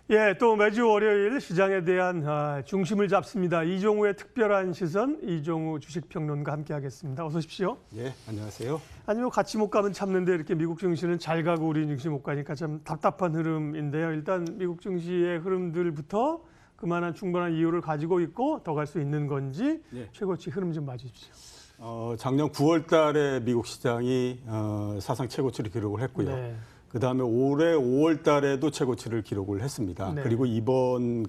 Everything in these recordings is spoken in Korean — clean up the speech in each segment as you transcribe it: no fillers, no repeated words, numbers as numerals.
예, 또 매주 월요일 시장에 대한 중심을 잡습니다. 이종우의 특별한 시선, 이종우 주식평론가 함께하겠습니다. 어서 오십시오. 예, 안녕하세요. 아니면 같이 못 가면 참는데 이렇게 미국 증시는 잘 가고 우리 증시 못 가니까 참 답답한 흐름인데요. 일단 미국 증시의 흐름들부터 그만한 충분한 이유를 가지고 있고 더 갈 수 있는 건지 최고치 흐름 좀 봐주십시오. 작년 9월 달에 미국 시장이 사상 최고치를 기록을 했고요. 네. 그다음에 올해 5월 달에도 최고치를 기록을 했습니다. 네. 그리고 이번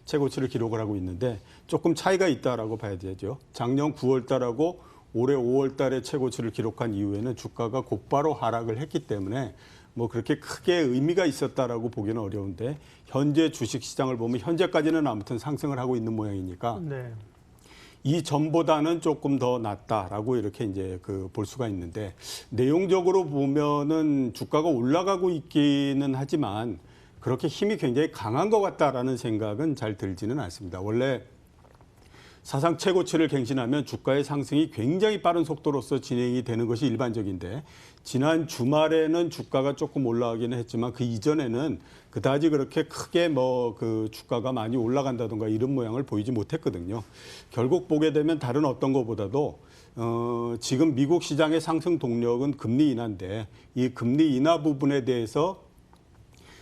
최고치를 기록을 하고 있는데 조금 차이가 있다라고 봐야 되죠. 작년 9월 달하고 올해 5월 달에 최고치를 기록한 이후에는 주가가 곧바로 하락을 했기 때문에 뭐 그렇게 크게 의미가 있었다라고 보기는 어려운데 현재 주식 시장을 보면 현재까지는 아무튼 상승을 하고 있는 모양이니까 네. 이 전보다는 조금 더 낫다라고 이렇게 이제 볼 수가 있는데 내용적으로 보면은 주가가 올라가고 있기는 하지만 그렇게 힘이 굉장히 강한 것 같다라는 생각은 잘 들지는 않습니다. 원래 사상 최고치를 갱신하면 주가의 상승이 굉장히 빠른 속도로서 진행이 되는 것이 일반적인데 지난 주말에는 주가가 조금 올라가기는 했지만 그 이전에는 그다지 그렇게 크게 주가가 많이 올라간다든가 이런 모양을 보이지 못했거든요. 결국 보게 되면 다른 어떤 것보다도 지금 미국 시장의 상승 동력은 금리 인하인데 이 금리 인하 부분에 대해서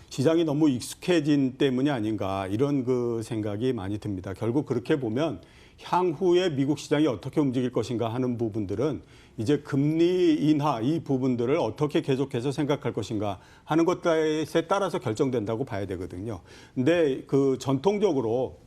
시장이 너무 익숙해진 때문이 아닌가 이런 생각이 많이 듭니다. 결국 그렇게 보면 향후에 미국 시장이 어떻게 움직일 것인가 하는 부분들은 이제 금리 인하 이 부분들을 어떻게 계속해서 생각할 것인가 하는 것에 따라서 결정된다고 봐야 되거든요. 근데 전통적으로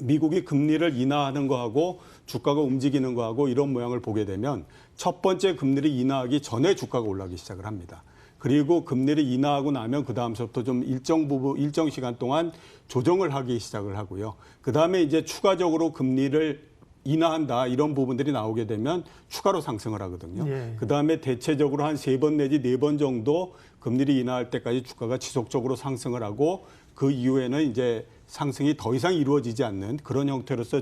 미국이 금리를 인하하는 거하고 주가가 움직이는 거하고 이런 모양을 보게 되면 첫 번째 금리를 인하하기 전에 주가가 올라가기 시작을 합니다. 그리고 금리를 인하하고 나면 그 다음서부터 좀 일정 시간 동안 조정을 하기 시작을 하고요. 그 다음에 이제 추가적으로 금리를 인하한다 이런 부분들이 나오게 되면 추가로 상승을 하거든요. 예. 그 다음에 대체적으로 한 3번 내지 4번 정도 금리를 인하할 때까지 주가가 지속적으로 상승을 하고 그 이후에는 이제 상승이 더 이상 이루어지지 않는 그런 형태로서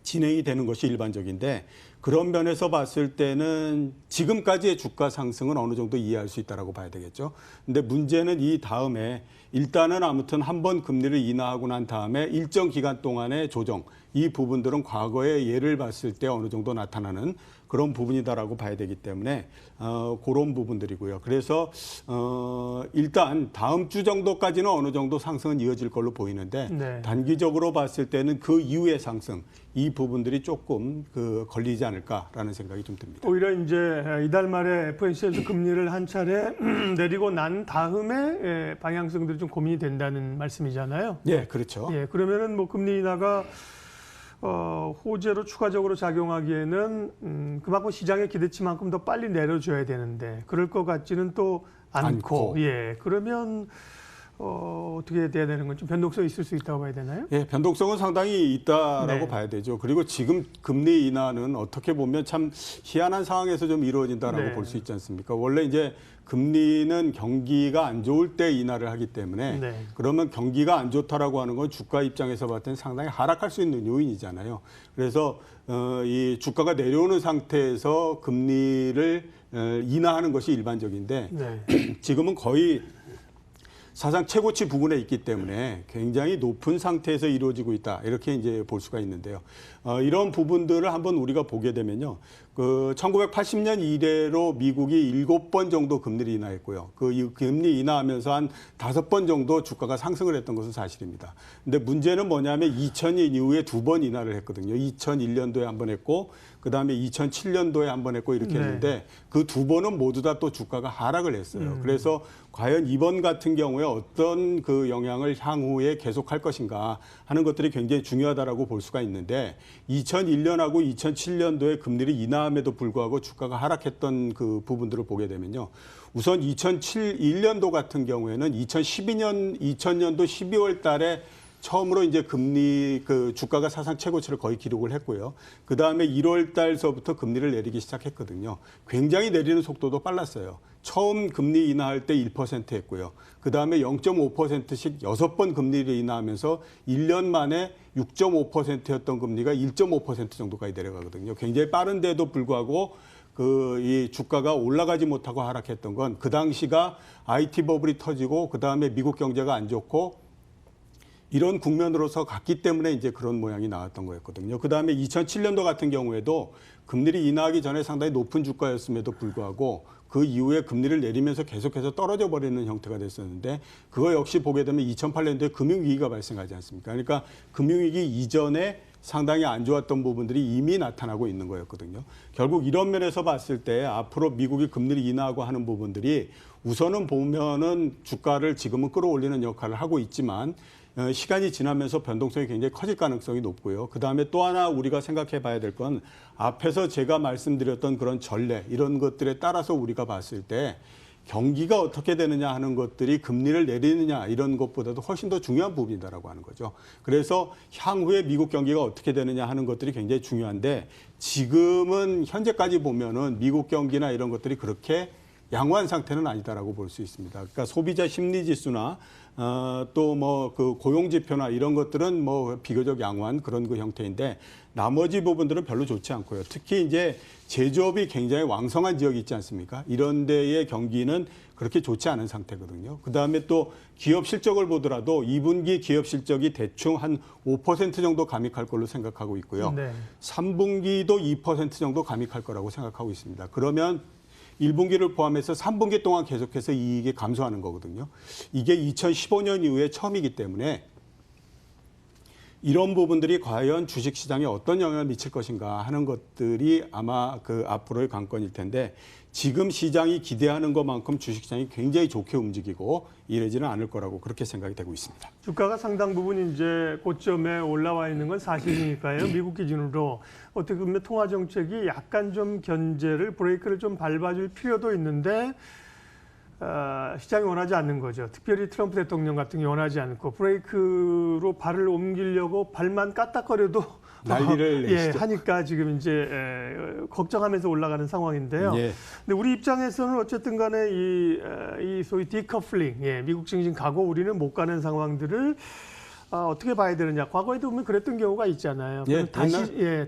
진행이 되는 것이 일반적인데 그런 면에서 봤을 때는 지금까지의 주가 상승은 어느 정도 이해할 수 있다라고 봐야 되겠죠. 근데 문제는 이 다음에 일단은 아무튼 한번 금리를 인하하고 난 다음에 일정 기간 동안의 조정 이 부분들은 과거의 예를 봤을 때 어느 정도 나타나는 그런 부분이다라고 봐야 되기 때문에 그런 부분들이고요. 그래서 일단 다음 주 정도까지는 어느 정도 상승은 이어질 걸로 보이는데 네. 단기적으로 봤을 때는 그 이후의 상승 이 부분들이 조금 걸리지 않을까라는 생각이 좀 듭니다. 오히려 이제 이달 말에 FOMC에서 금리를 한 차례 내리고 난 다음에 방향성들이 좀 고민이 된다는 말씀이잖아요. 예, 그렇죠. 예, 그러면은 뭐 금리 인하가 호재로 추가적으로 작용하기에는 그만큼 시장의 기대치만큼 더 빨리 내려줘야 되는데 그럴 것 같지는 또 않고. 예, 그러면 어떻게 돼야 되는 건 좀 변동성이 있을 수 있다고 봐야 되나요? 예, 변동성은 상당히 있다라고 네. 봐야 되죠. 그리고 지금 금리 인하는 어떻게 보면 참 희한한 상황에서 좀 이루어진다라고 네. 볼 수 있지 않습니까? 원래 이제 금리는 경기가 안 좋을 때 인하를 하기 때문에 네. 그러면 경기가 안 좋다라고 하는 건 주가 입장에서 봤을 때는 상당히 하락할 수 있는 요인이잖아요. 그래서 이 주가가 내려오는 상태에서 금리를 인하하는 것이 일반적인데 네. 지금은 거의 사상 최고치 부근에 있기 때문에 굉장히 높은 상태에서 이루어지고 있다. 이렇게 이제 볼 수가 있는데요. 이런 부분들을 한번 우리가 보게 되면요. 1980년 이래로 미국이 7번 정도 금리를 인하했고요. 금리 인하하면서 한 5번 정도 주가가 상승을 했던 것은 사실입니다. 근데 문제는 뭐냐면 2000년 이후에 2번 인하를 했거든요. 2001년도에 한 번 했고 그다음에 2007년도에 한 번 했고 이렇게 했는데 그 2번은 모두 다 또 주가가 하락을 했어요. 그래서 과연 이번 같은 경우에 어떤 영향을 향후에 계속할 것인가 하는 것들이 굉장히 중요하다라고 볼 수가 있는데 2001년하고 2007년도에 금리를 인하함에도 불구하고 주가가 하락했던 그 부분들을 보게 되면요. 우선 2001년도 같은 경우에는 2000년도 12월 달에 처음으로 이제 금리 주가가 사상 최고치를 거의 기록을 했고요. 그 다음에 1월 달서부터 금리를 내리기 시작했거든요. 굉장히 내리는 속도도 빨랐어요. 처음 금리 인하할 때 1% 했고요. 그 다음에 0.5%씩 6번 금리를 인하하면서 1년 만에 6.5%였던 금리가 1.5% 정도까지 내려가거든요. 굉장히 빠른데도 불구하고 이 주가가 올라가지 못하고 하락했던 건 그 당시가 IT 버블이 터지고 그다음에 미국 경제가 안 좋고 이런 국면으로서 갔기 때문에 이제 그런 모양이 나왔던 거였거든요. 그다음에 2007년도 같은 경우에도 금리를 인하하기 전에 상당히 높은 주가였음에도 불구하고 그 이후에 금리를 내리면서 계속해서 떨어져 버리는 형태가 됐었는데 그거 역시 보게 되면 2008년도에 금융위기가 발생하지 않습니까? 그러니까 금융위기 이전에 상당히 안 좋았던 부분들이 이미 나타나고 있는 거였거든요. 결국 이런 면에서 봤을 때 앞으로 미국이 금리를 인하하고 하는 부분들이 우선은 보면은 주가를 지금은 끌어올리는 역할을 하고 있지만 시간이 지나면서 변동성이 굉장히 커질 가능성이 높고요. 그다음에 또 하나 우리가 생각해 봐야 될 건 앞에서 제가 말씀드렸던 그런 전례 이런 것들에 따라서 우리가 봤을 때 경기가 어떻게 되느냐 하는 것들이 금리를 내리느냐 이런 것보다도 훨씬 더 중요한 부분이다라고 하는 거죠. 그래서 향후에 미국 경기가 어떻게 되느냐 하는 것들이 굉장히 중요한데 지금은 현재까지 보면은 미국 경기나 이런 것들이 그렇게 양호한 상태는 아니다라고 볼 수 있습니다. 그러니까 소비자 심리 지수나 또 뭐 그 고용 지표나 이런 것들은 뭐 비교적 양호한 그런 그 형태인데 나머지 부분들은 별로 좋지 않고요. 특히 이제 제조업이 굉장히 왕성한 지역이 있지 않습니까? 이런 데의 경기는 그렇게 좋지 않은 상태거든요. 그다음에 또 기업 실적을 보더라도 2분기 기업 실적이 대충 한 5% 정도 감익할 걸로 생각하고 있고요. 네. 3분기도 2% 정도 감익할 거라고 생각하고 있습니다. 그러면 1분기를 포함해서 3분기 동안 계속해서 이익이 감소하는 거거든요. 이게 2015년 이후에 처음이기 때문에 이런 부분들이 과연 주식시장에 어떤 영향을 미칠 것인가 하는 것들이 아마 그 앞으로의 관건일 텐데 지금 시장이 기대하는 것만큼 주식시장이 굉장히 좋게 움직이고 이러지는 않을 거라고 그렇게 생각이 되고 있습니다. 주가가 상당 부분 이제 고점에 올라와 있는 건 사실이니까요. 미국 기준으로 어떻게 보면 통화 정책이 약간 좀 견제를 브레이크를 좀 밟아줄 필요도 있는데 시장이 원하지 않는 거죠. 특별히 트럼프 대통령 같은 경우 원하지 않고 브레이크로 발을 옮기려고 발만 까딱거려도 난리를 내시죠. 하니까 지금 이제 걱정하면서 올라가는 상황인데요. 예. 근데 우리 입장에서는 어쨌든 간에 이 소위 디커플링, 미국 증시 가고 우리는 못 가는 상황들을 어떻게 봐야 되느냐. 과거에도 보면 그랬던 경우가 있잖아요. 예,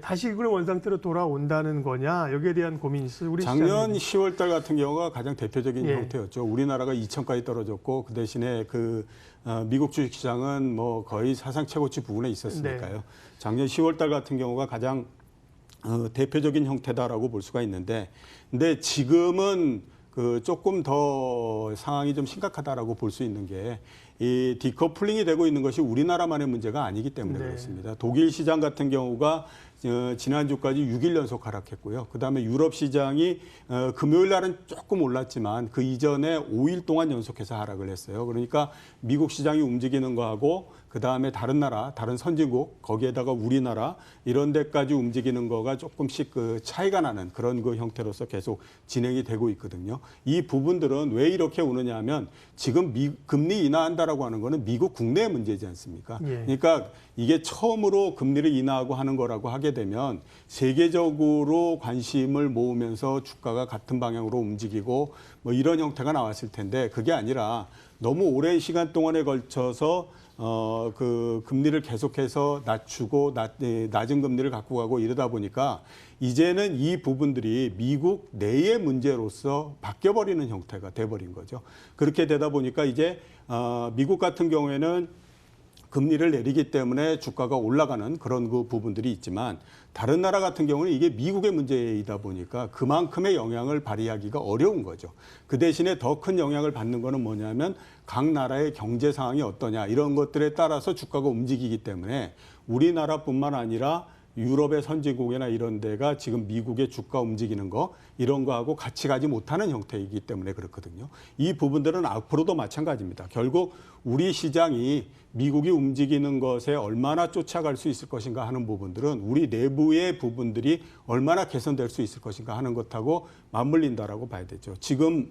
다시 그런 원상태로 돌아온다는 거냐. 여기에 대한 고민이 있어요. 우리 작년 시장에는. 10월 달 같은 경우가 가장 대표적인 예. 형태였죠. 우리나라가 2천까지 떨어졌고 그 대신에 미국 주식시장은 뭐 거의 사상 최고치 부근에 있었으니까요. 네. 작년 10월 달 같은 경우가 가장 대표적인 형태다라고 볼 수가 있는데 근데 지금은 조금 더 상황이 좀 심각하다라고 볼 수 있는 게 이 디커플링이 되고 있는 것이 우리나라만의 문제가 아니기 때문에 네. 그렇습니다. 독일 시장 같은 경우가 지난주까지 6일 연속 하락했고요. 그다음에 유럽 시장이 금요일 날은 조금 올랐지만 그 이전에 5일 동안 연속해서 하락을 했어요. 그러니까 미국 시장이 움직이는 거하고 그다음에 다른 나라, 다른 선진국 거기에다가 우리나라 이런 데까지 움직이는 거가 조금씩 차이가 나는 그런 형태로서 계속 진행이 되고 있거든요. 이 부분들은 왜 이렇게 오느냐 하면 지금 금리 인하한다라고 하는 거는 미국 국내 문제지 않습니까? 예. 그러니까 이게 처음으로 금리를 인하하고 하는 거라고 하게 되면 세계적으로 관심을 모으면서 주가가 같은 방향으로 움직이고 뭐 이런 형태가 나왔을 텐데 그게 아니라 너무 오랜 시간 동안에 걸쳐서 금리를 계속해서 낮추고 낮은 금리를 갖고 가고 이러다 보니까 이제는 이 부분들이 미국 내의 문제로서 바뀌어버리는 형태가 돼버린 거죠. 그렇게 되다 보니까 이제 미국 같은 경우에는 금리를 내리기 때문에 주가가 올라가는 그런 부분들이 있지만 다른 나라 같은 경우는 이게 미국의 문제이다 보니까 그만큼의 영향을 발휘하기가 어려운 거죠. 그 대신에 더 큰 영향을 받는 거는 뭐냐면 각 나라의 경제 상황이 어떠냐 이런 것들에 따라서 주가가 움직이기 때문에 우리나라뿐만 아니라 유럽의 선진국이나 이런 데가 지금 미국의 주가 움직이는 거 이런 거하고 같이 가지 못하는 형태이기 때문에 그렇거든요. 이 부분들은 앞으로도 마찬가지입니다. 결국 우리 시장이 미국이 움직이는 것에 얼마나 쫓아갈 수 있을 것인가 하는 부분들은 우리 내부의 부분들이 얼마나 개선될 수 있을 것인가 하는 것하고 맞물린다라고 봐야 되죠. 지금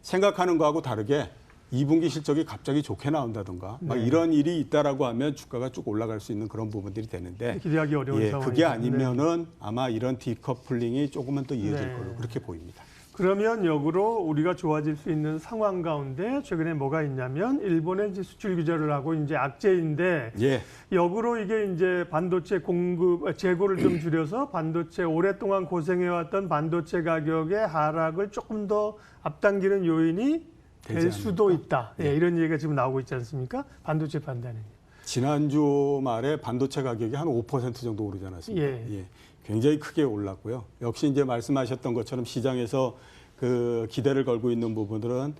생각하는 거하고 다르게 2분기 실적이 갑자기 좋게 나온다든가 막 이런 일이 있다라고 하면 주가가 쭉 올라갈 수 있는 그런 부분들이 되는데 기대하기 어려운 상황이죠. 그게 아니면은 아마 이런 디커플링이 조금은 또 이어질 걸로 그렇게 보입니다. 그러면 역으로 우리가 좋아질 수 있는 상황 가운데 최근에 뭐가 있냐면 일본의 이제 수출 규제를 하고 이제 악재인데 예. 역으로 이게 이제 반도체 공급 재고를 좀 줄여서 반도체 오랫동안 고생해왔던 반도체 가격의 하락을 조금 더 앞당기는 요인이 될 되지 수도 않을까? 있다. 예, 이런 얘기가 지금 나오고 있지 않습니까? 반도체 판단은. 지난주 말에 반도체 가격이 한 5% 정도 오르지 않았습니까? 예. 굉장히 크게 올랐고요. 역시 이제 말씀하셨던 것처럼 시장에서 그 기대를 걸고 있는 부분들은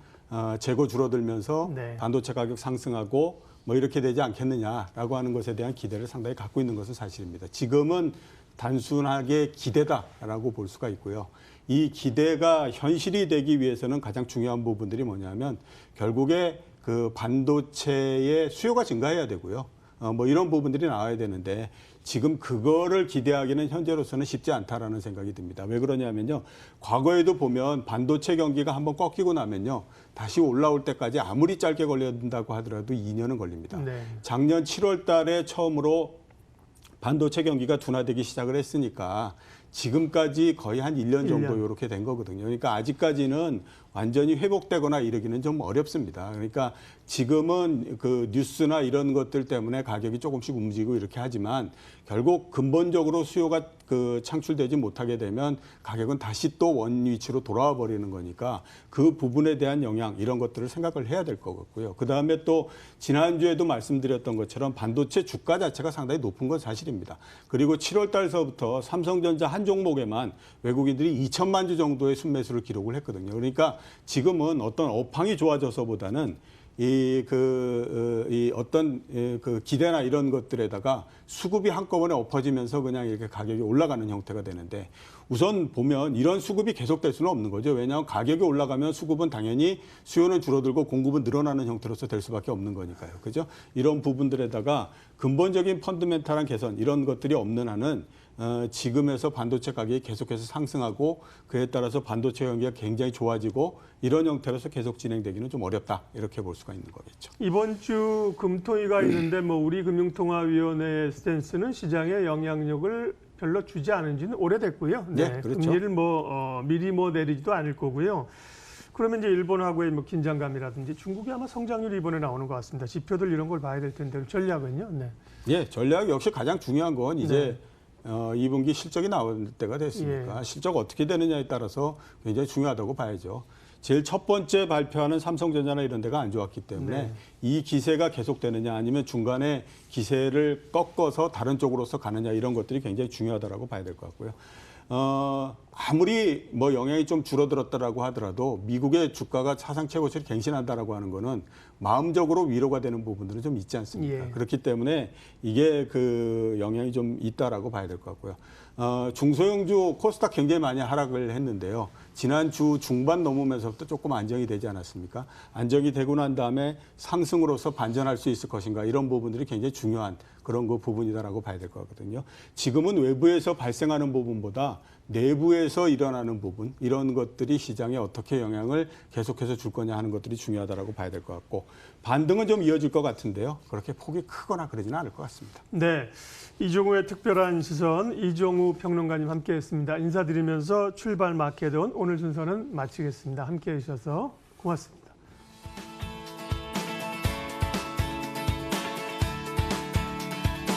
재고 줄어들면서 네. 반도체 가격 상승하고 뭐 이렇게 되지 않겠느냐라고 하는 것에 대한 기대를 상당히 갖고 있는 것은 사실입니다. 지금은 단순하게 기대다라고 볼 수가 있고요. 이 기대가 현실이 되기 위해서는 가장 중요한 부분들이 뭐냐면 결국에 그 반도체의 수요가 증가해야 되고요. 뭐 이런 부분들이 나와야 되는데 지금 그거를 기대하기는 현재로서는 쉽지 않다라는 생각이 듭니다. 왜 그러냐면요. 과거에도 보면 반도체 경기가 한번 꺾이고 나면요. 다시 올라올 때까지 아무리 짧게 걸린다고 하더라도 2년은 걸립니다. 네. 작년 7월 달에 처음으로 반도체 경기가 둔화되기 시작을 했으니까 지금까지 거의 한 1년 정도 1년. 이렇게 된 거거든요. 그러니까 아직까지는 완전히 회복되거나 이러기는 좀 어렵습니다. 그러니까 지금은 그 뉴스나 이런 것들 때문에 가격이 조금씩 움직이고 이렇게 하지만 결국 근본적으로 수요가 그 창출되지 못하게 되면 가격은 다시 또 원 위치로 돌아와 버리는 거니까 그 부분에 대한 영향 이런 것들을 생각을 해야 될 것 같고요. 그다음에 또 지난주에도 말씀드렸던 것처럼 반도체 주가 자체가 상당히 높은 건 사실입니다. 그리고 7월 달서부터 삼성전자 한 종목에만 외국인들이 2천만 주 정도의 순매수를 기록을 했거든요. 그러니까 지금은 어떤 업황이 좋아져서보다는 어떤 그 기대나 이런 것들에다가 수급이 한꺼번에 엎어지면서 그냥 이렇게 가격이 올라가는 형태가 되는데 우선 보면 이런 수급이 계속될 수는 없는 거죠. 왜냐하면 가격이 올라가면 수급은 당연히 수요는 줄어들고 공급은 늘어나는 형태로서 될 수밖에 없는 거니까요. 그죠? 이런 부분들에다가 근본적인 펀드멘탈한 개선 이런 것들이 없는 한은 지금에서 반도체 가격이 계속해서 상승하고 그에 따라서 반도체 경기가 굉장히 좋아지고 이런 형태로서 계속 진행되기는 좀 어렵다 이렇게 볼 수가 있는 거겠죠. 이번 주 금토위가 있는데 뭐 우리 금융통화위원회의 스탠스는 시장에 영향력을 별로 주지 않은 지는 오래됐고요. 네, 그렇죠. 금리를 미리 내리지도 않을 거고요. 그러면 이제 일본하고의 뭐 긴장감이라든지 중국이 아마 성장률이 이번에 나오는 것 같습니다. 지표들 이런 걸 봐야 될 텐데 전략은요. 네. 예, 전략 역시 가장 중요한 건 이제 2분기 실적이 나올 때가 됐으니까 실적 어떻게 되느냐에 따라서 굉장히 중요하다고 봐야죠. 제일 첫 번째 발표하는 삼성전자나 이런 데가 안 좋았기 때문에 이 기세가 계속되느냐 아니면 중간에 기세를 꺾어서 다른 쪽으로서 가느냐 이런 것들이 굉장히 중요하다고 봐야 될 것 같고요. 아무리 뭐 영향이 좀 줄어들었다라고 하더라도 미국의 주가가 사상 최고치를 갱신한다라고 하는 거는 마음적으로 위로가 되는 부분들은 좀 있지 않습니까? 예. 그렇기 때문에 이게 그 영향이 좀 있다라고 봐야 될 것 같고요. 중소형주 코스닥 굉장히 많이 하락을 했는데요. 지난주 중반 넘으면서부터 조금 안정이 되지 않았습니까? 안정이 되고 난 다음에 상승으로서 반전할 수 있을 것인가 이런 부분들이 굉장히 중요한 그런 그 부분이다라고 봐야 될 것 같거든요. 지금은 외부에서 발생하는 부분보다 내부에서 일어나는 부분 이런 것들이 시장에 어떻게 영향을 계속해서 줄 거냐 하는 것들이 중요하다라고 봐야 될 것 같고 반등은 좀 이어질 것 같은데요. 그렇게 폭이 크거나 그러지는 않을 것 같습니다. 네, 이종우의 특별한 시선 이종우 평론가님 함께했습니다. 인사드리면서 출발 마켓온 오늘 순서는 마치겠습니다. 함께해 주셔서 고맙습니다.